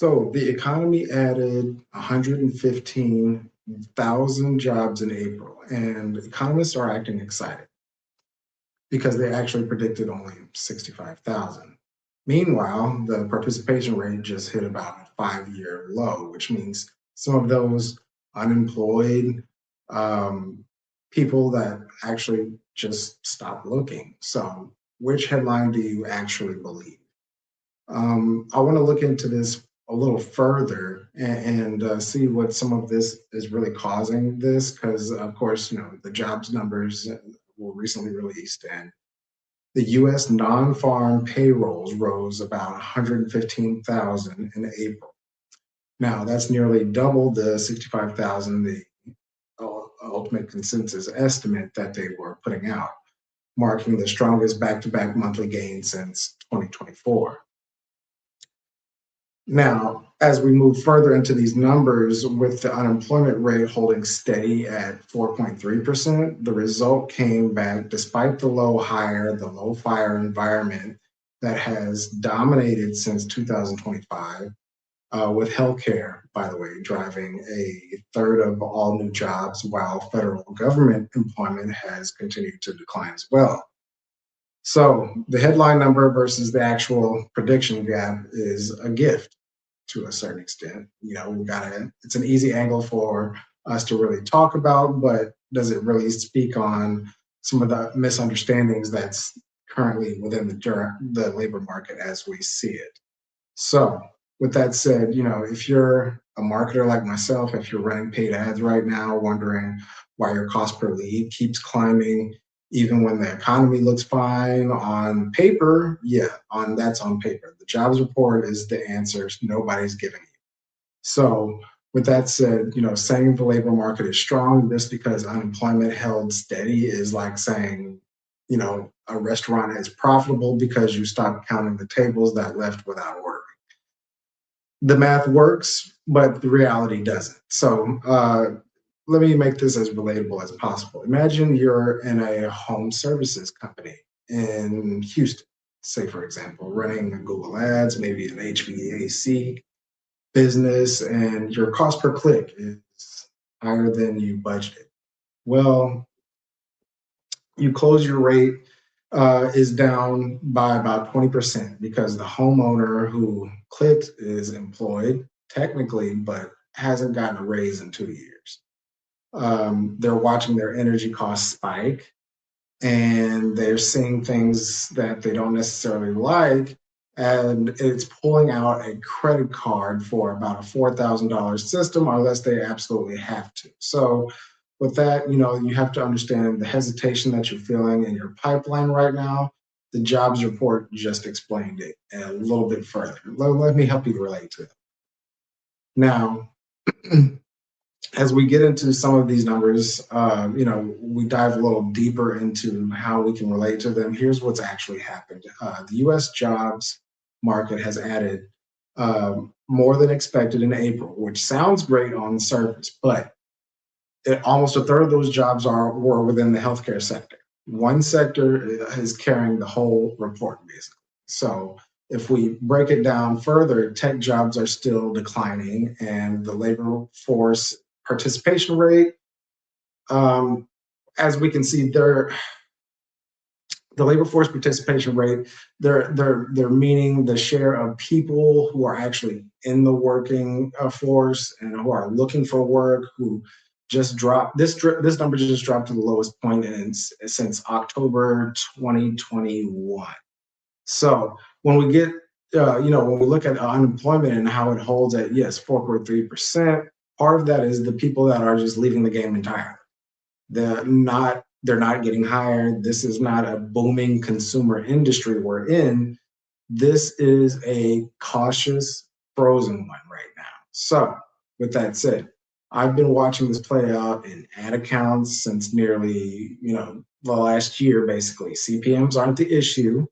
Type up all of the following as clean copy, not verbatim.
So the economy added 115,000 jobs in April, and economists are acting excited because they actually predicted only 65,000. Meanwhile, the participation rate just hit about a 5-year low, which means some of those unemployed um, people that actually just stopped looking. So, which headline do you actually believe? I want to look into this a little further and see what some of this is really causing this, because of course, the jobs numbers were recently released, and the U.S. non-farm payrolls rose about 115,000 in April. Now, that's nearly double the 65,000, the ultimate consensus estimate that they were putting out, marking the strongest back-to-back monthly gain since 2024. Now, as we move further into these numbers, with the unemployment rate holding steady at 4.3%, the result came back despite the low fire environment that has dominated since 2025, with healthcare, by the way, driving a third of all new jobs, while federal government employment has continued to decline as well. So the headline number versus the actual prediction gap is a gift to a certain extent. It's an easy angle for us to really talk about, but does it really speak on some of the misunderstandings that's currently within the labor market as we see it? So, with that said, if you're a marketer like myself, if you're running paid ads right now, wondering why your cost per lead keeps climbing, even when the economy looks fine on paper, yeah, that's on paper. The jobs report is the answers nobody's giving you. So, with that said, saying the labor market is strong just because unemployment held steady is like saying, a restaurant is profitable because you stopped counting the tables that left without ordering. The math works, but the reality doesn't. So let me make this as relatable as possible. Imagine you're in a home services company in Houston, say, for example, running Google Ads, maybe an HVAC business, and your cost per click is higher than you budgeted. Well, you close your rate is down by about 20% because the homeowner who clicked is employed technically, but hasn't gotten a raise in 2 years. They're watching their energy costs spike, and they're seeing things that they don't necessarily like. And it's pulling out a credit card for about a $4,000 system, unless they absolutely have to. So, with that, you have to understand the hesitation that you're feeling in your pipeline right now. The jobs report just explained it a little bit further. Let me help you relate to it. Now, as we get into some of these numbers, we dive a little deeper into how we can relate to them. Here's what's actually happened. The U.S. jobs market has added more than expected in April, which sounds great on the surface, but almost a third of those jobs were within the healthcare sector. One sector is carrying the whole report, basically. So if we break it down further, tech jobs are still declining, and the labor force participation rate, as we can see, the labor force participation rate, they're meaning the share of people who are actually in the working force and who are looking for work, who just dropped. This number just dropped to the lowest point since October 2021. So when we get, when we look at unemployment and how it holds at, yes, 4.3%, part of that is the people that are just leaving the game entirely. They're not getting hired. This is not a booming consumer industry we're in. This is a cautious, frozen one right now. So, with that said, I've been watching this play out in ad accounts since nearly, the last year, basically. CPMs aren't the issue.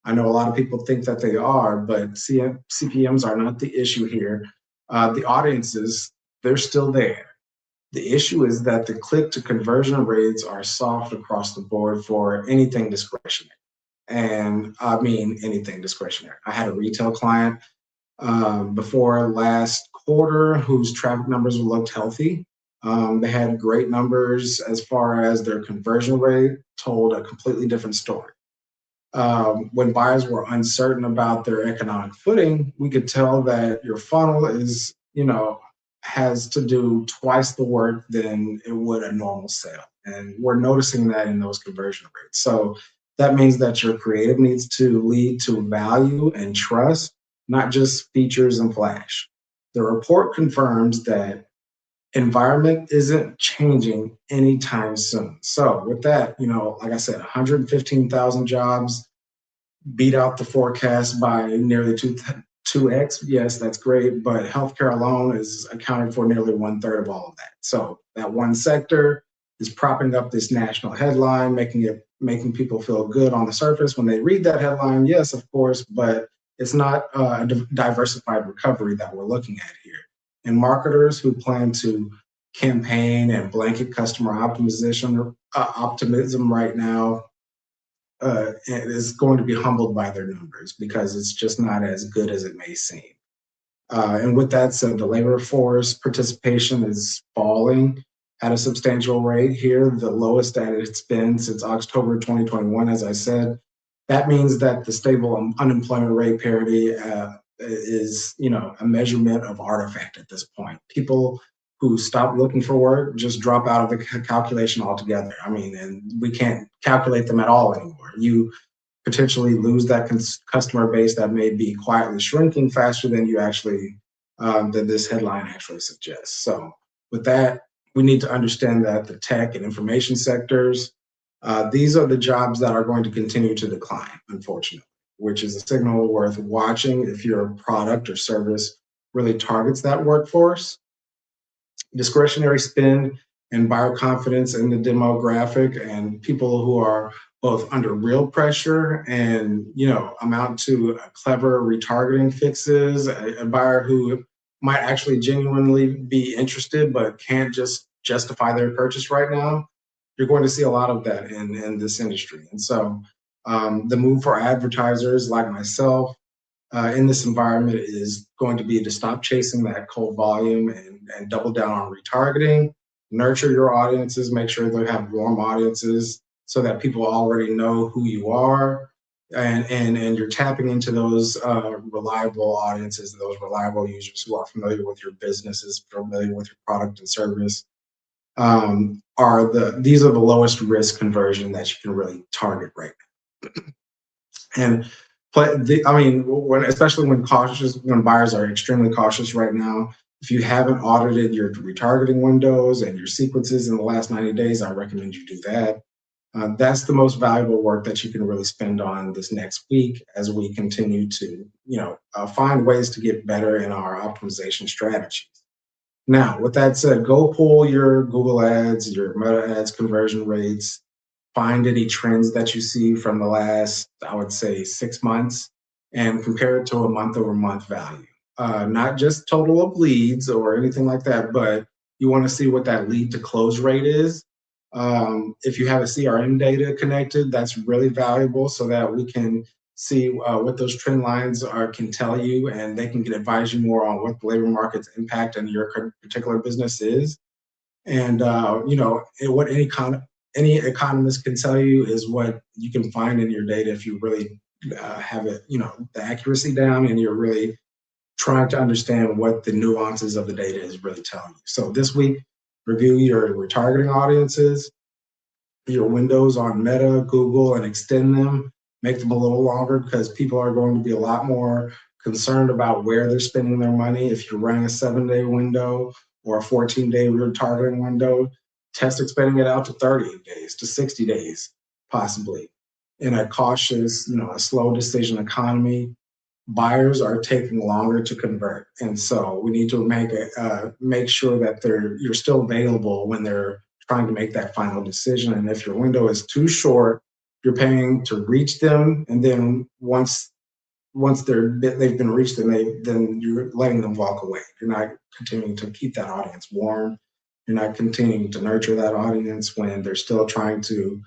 I know a lot of people think that they are, but CPMs are not the issue here. The audiences, they're still there. The issue is that the click to conversion rates are soft across the board for anything discretionary. And I mean anything discretionary. I had a retail client before last quarter whose traffic numbers looked healthy. They had great numbers as far as their conversion rate told a completely different story. When buyers were uncertain about their economic footing, we could tell that your funnel is, has to do twice the work than it would a normal sale. And we're noticing that in those conversion rates. So that means that your creative needs to lead to value and trust, not just features and flash. The report confirms that environment isn't changing anytime soon. So with that, like I said, 115,000 jobs beat out the forecast by nearly 2x. Yes, that's great, but healthcare alone is accounting for nearly one third of all of that. So that one sector is propping up this national headline, making people feel good on the surface when they read that headline. Yes, of course, but it's not a diversified recovery that we're looking at here. And marketers who plan to campaign and blanket customer optimism right now is going to be humbled by their numbers because it's just not as good as it may seem. And with that said, the labor force participation is falling at a substantial rate here, the lowest that it's been since October 2021, as I said. That means that the stable unemployment rate parity is, a measurement of artifact at this point. People who stop looking for work just drop out of the calculation altogether. I mean, and we can't calculate them at all anymore. You potentially lose that customer base that may be quietly shrinking faster than you actually than this headline actually suggests. So with that, we need to understand that the tech and information sectors, these are the jobs that are going to continue to decline, unfortunately, which is a signal worth watching if your product or service really targets that workforce. Discretionary spend and buyer confidence in the demographic and people who are both under real pressure and amount to clever retargeting fixes, a buyer who might actually genuinely be interested but can't just justify their purchase right now. You're going to see a lot of that in this industry. And so the move for advertisers like myself in this environment is going to be to stop chasing that cold volume and double down on retargeting, nurture your audiences, make sure they have warm audiences so that people already know who you are. And you're tapping into those reliable audiences, those reliable users who are familiar with your businesses, familiar with your product and service. These are the lowest risk conversion that you can really target right now. And especially when buyers are extremely cautious right now, if you haven't audited your retargeting windows and your sequences in the last 90 days, I recommend you do that. That's the most valuable work that you can really spend on this next week as we continue to, find ways to get better in our optimization strategies. Now, with that said, go pull your Google Ads, your Meta Ads conversion rates, find any trends that you see from the last, I would say, 6 months, and compare it to a month over month value. Not just total of leads or anything like that, but you want to see what that lead to close rate is. If you have a CRM data connected, that's really valuable so that we can see what those trend lines can tell you, and they can advise you more on what the labor market's impact on your particular business is. And what any economist can tell you is what you can find in your data if you really have it, the accuracy down, and you're really trying to understand what the nuances of the data is really telling you. So this week, review your retargeting audiences, your windows on Meta, Google, and extend them. Make them a little longer because people are going to be a lot more concerned about where they're spending their money. If you're running a 7-day window or a 14-day retargeting window, test expanding it out to 30 days, to 60 days, possibly. In a cautious, a slow decision economy, buyers are taking longer to convert, and so we need to make sure that you're still available when they're trying to make that final decision. And if your window is too short, you're paying to reach them, and then once they've been reached, then you're letting them walk away. You're not continuing to keep that audience warm. You're not continuing to nurture that audience when they're still trying to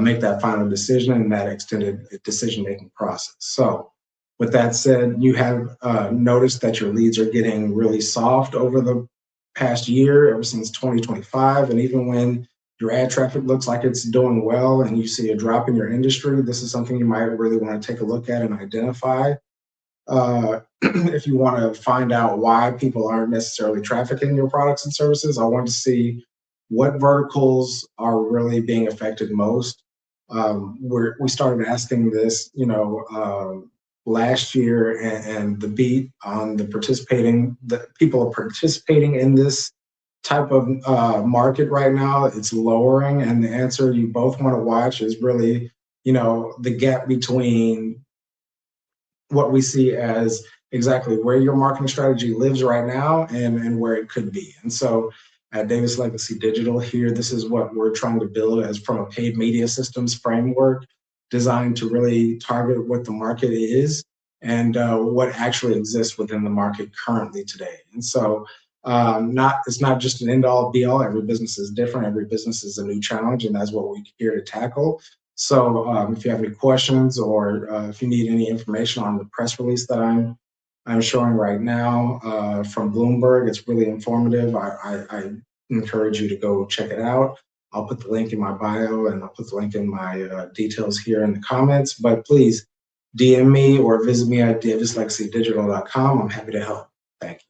make that final decision in that extended decision making process. So With that said, you have noticed that your leads are getting really soft over the past year, ever since 2025. And even when your ad traffic looks like it's doing well and you see a drop in your industry, this is something you might really want to take a look at and identify. If you want to find out why people aren't necessarily trafficking your products and services, I want to see what verticals are really being affected most. We started asking this, last year, and the beat on the people are participating in this type of market right now, it's lowering. And the answer you both want to watch is really, the gap between what we see as exactly where your marketing strategy lives right now and where it could be. And so at Davis Legacy Digital here, this is what we're trying to build as from a paid media systems framework designed to really target what the market is and what actually exists within the market currently today. And so it's not just an end all be all. Every business is different. Every business is a new challenge, and that's what we're here to tackle. So if you have any questions or if you need any information on the press release that I'm showing right now from Bloomberg, it's really informative. I encourage you to go check it out. I'll put the link in my bio and I'll put the link in my details here in the comments. But please DM me or visit me at davislegacydigital.com. I'm happy to help. Thank you.